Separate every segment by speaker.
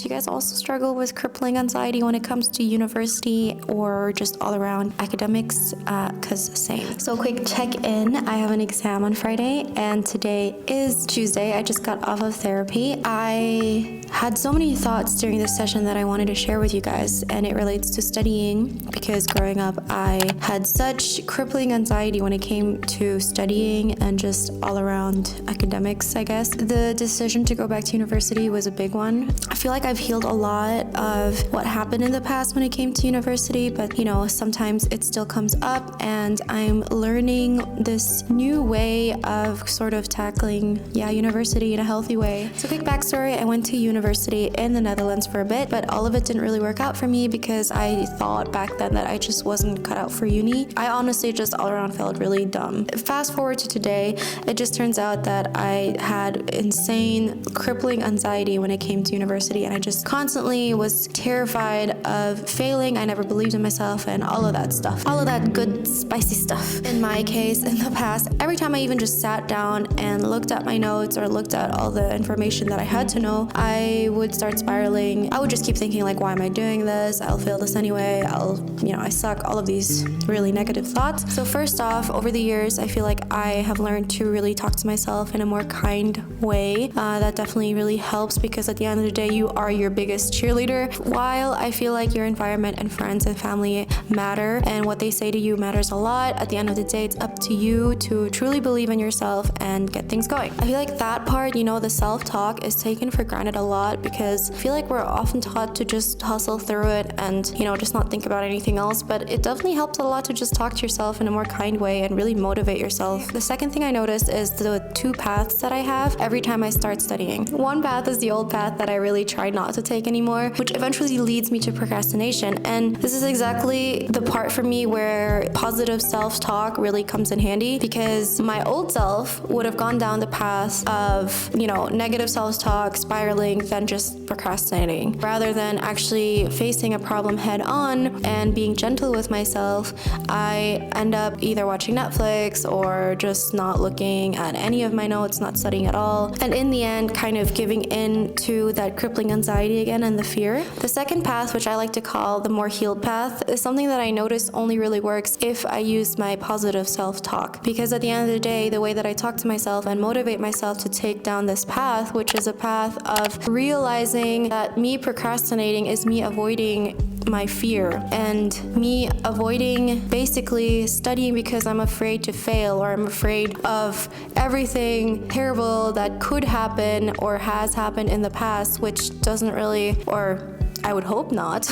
Speaker 1: Do you guys also struggle with crippling anxiety when it comes to university or just all around academics? Cause same. So quick check-in. I have an exam on Friday and today is Tuesday. I just got off of therapy. I had so many thoughts during this session that I wanted to share with you guys, and it relates to studying because growing up I had such crippling anxiety when it came to studying and just all around academics, I guess. The decision to go back to university was a big one. I feel like I've healed a lot of what happened in the past when it came to university, but sometimes it still comes up and I'm learning this new way of sort of tackling university in a healthy way. So quick backstory, I went to university in the Netherlands for a bit, but all of it didn't really work out for me because I thought back then that I just wasn't cut out for uni. I honestly just all around felt really dumb. Fast forward to today, it just turns out that I had insane crippling anxiety when it came to university, and I just constantly was terrified of failing. I never believed in myself and all of that stuff. All of that good spicy stuff. In my case, in the past, every time I even just sat down and looked at my notes or looked at all the information that I had to know, I would start spiraling. I would just keep thinking like, why am I doing this? I'll fail this anyway. I suck. All of these really negative thoughts. So first off, over the years, I feel like I have learned to really talk to myself in a more kind way. That definitely really helps because at the end of the day, you are your biggest cheerleader. While I feel like your environment and friends and family matter and what they say to you matters a lot, at the end of the day, it's up to you to truly believe in yourself and get things going. I feel like that part, the self-talk is taken for granted a lot because I feel like we're often taught to just hustle through it and, just not think about anything else. But it definitely helps a lot to just talk to yourself in a more kind way and really motivate yourself. The second thing I noticed is the two paths that I have every time I start studying. One path is the old path that I really try not to take anymore, which eventually leads me to procrastination. And this is exactly the part for me where positive self-talk really comes in handy because my old self would have gone down the path of, negative self-talk, spiraling, then just procrastinating. Rather than actually facing a problem head on and being gentle with myself, I end up either watching Netflix or just not looking at any of my notes, not studying at all. And in the end, kind of giving in to that crippling anxiety again and the fear. The second path, which I like to call the more healed path, is something that I noticed only really works if I use my positive self-talk. Because at the end of the day, the way that I talk to myself and motivate myself to take down this path, which is a path of realizing that me procrastinating is me avoiding my fear and me avoiding basically studying because I'm afraid to fail or I'm afraid of everything terrible that could happen or has happened in the past, which doesn't really, or I would hope not,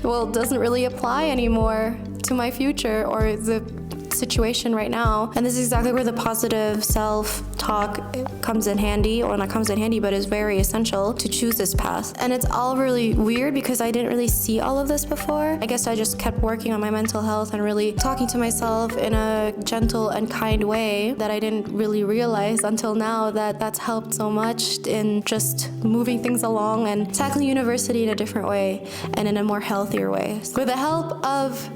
Speaker 1: doesn't really apply anymore to my future or the situation right now. And this is exactly where the positive self-talk comes in handy, or not comes in handy, but is very essential to choose this path. And it's all really weird because I didn't really see all of this before. I guess I just kept working on my mental health and really talking to myself in a gentle and kind way that I didn't really realize until now that that's helped so much in just moving things along and tackling university in a different way and in a more healthier way. With the help of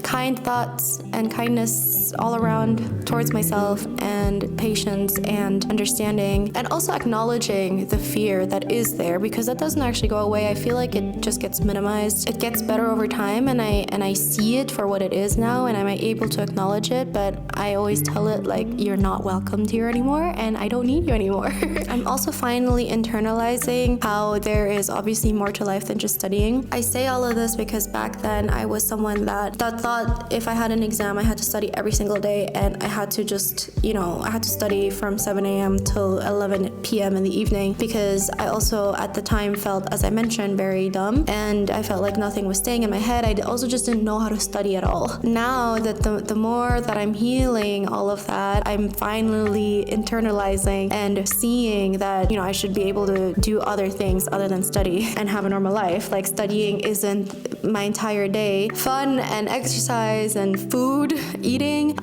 Speaker 1: kind thoughts and kindness all around towards myself and patience and understanding and also acknowledging the fear that is there because that doesn't actually go away. I feel like it just gets minimized. It gets better over time and I see it for what it is now and I'm able to acknowledge it, but I always tell it like you're not welcomed here anymore and I don't need you anymore. I'm also finally internalizing how there is obviously more to life than just studying. I say all of this because back then I was someone that thought if I had an exam, I had to study every single day and I had to just, I had to study from 7 a.m. till 11 p.m. in the evening because I also at the time felt, as I mentioned, very dumb and I felt like nothing was staying in my head. I also just didn't know how to study at all. Now that the more that I'm healing all of that, I'm finally internalizing and seeing that, I should be able to do other things other than study and have a normal life. Like studying isn't my entire day. Fun and exercise exercise and food, eating,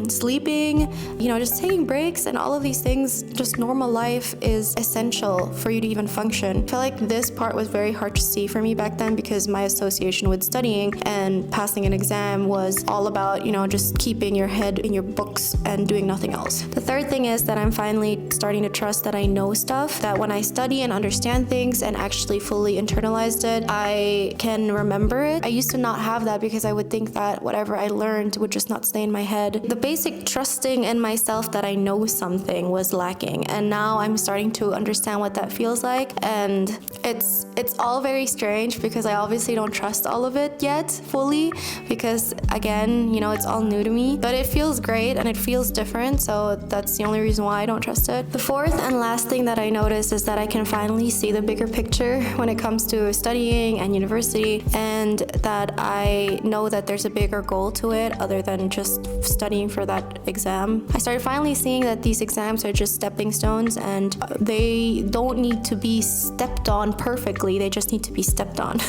Speaker 1: sleeping, just taking breaks and all of these things, just normal life is essential for you to even function. I feel like this part was very hard to see for me back then because my association with studying and passing an exam was all about, just keeping your head in your books and doing nothing else. The third thing is that I'm finally starting to trust that I know stuff, that when I study and understand things and actually fully internalized it, I can remember it. I used to not have that because I would think that whatever I learned would just not stay in my head. The basic trusting in myself that I know something was lacking, and now I'm starting to understand what that feels like, and it's all very strange because I obviously don't trust all of it yet fully because again, it's all new to me, but it feels great and it feels different, so that's the only reason why I don't trust it. The fourth and last thing that I noticed is that I can finally see the bigger picture when it comes to studying and university, and that I know that there's a bigger goal to it other than just studying for that exam. I started finally seeing that these exams are just stepping stones and they don't need to be stepped on perfectly, they just need to be stepped on.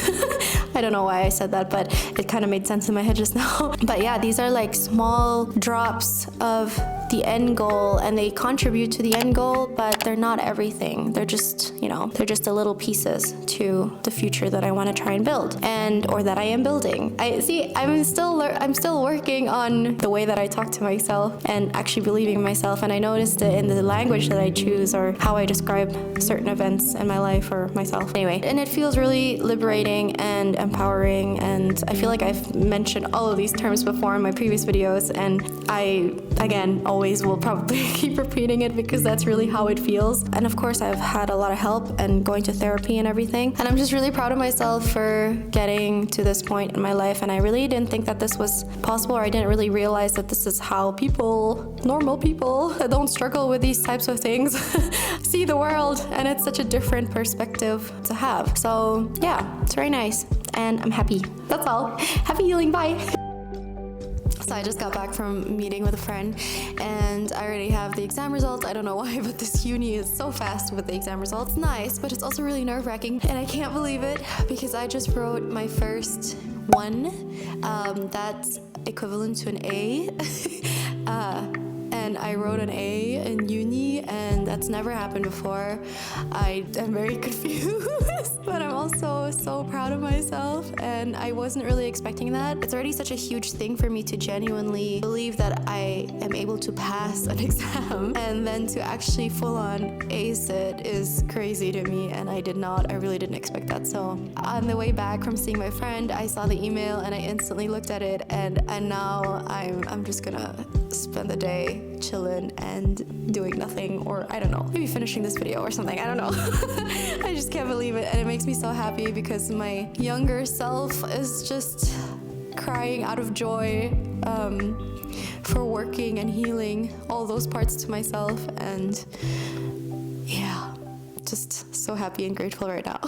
Speaker 1: I don't know why I said that, but it kind of made sense in my head just now. But yeah, these are like small drops of the end goal and they contribute to the end goal, but they're not everything. They're just, they're just the little pieces to the future that I want to try and build or that I am building. I'm still working on the way that I talk to myself and actually believing in myself, and I noticed it in the language that I choose or how I describe certain events in my life or myself. Anyway, and it feels really liberating and empowering, and I feel like I've mentioned all of these terms before in my previous videos, and I, again, always will probably keep repeating it because that's really how it feels. And of course, I've had a lot of help and going to therapy and everything, and I'm just really proud of myself for getting to this point in my life, and I really didn't think that this was possible, or I didn't really realize that this is how normal people that don't struggle with these types of things see the world, and it's such a different perspective to have. So yeah, it's very nice and I'm happy. That's all. Happy healing, bye. So I just got back from meeting with a friend and I already have the exam results. I don't know why, but this uni is so fast with the exam results. Nice, but it's also really nerve-wracking and I can't believe it because I just wrote my first one. That's equivalent to an A. And I wrote an A in uni and that's never happened before. I am very confused, but I'm also so proud of myself and I wasn't really expecting that. It's already such a huge thing for me to genuinely believe that I am able to pass an exam, and then to actually full on ace it is crazy to me, and I really didn't expect that. So on the way back from seeing my friend, I saw the email and I instantly looked at it, and now I'm just gonna spend the day chilling and doing nothing, or I don't know, maybe finishing this video or something, I don't know. I just can't believe it, and it makes me so happy because my younger self is just crying out of joy for working and healing all those parts to myself, and yeah, just so happy and grateful right now.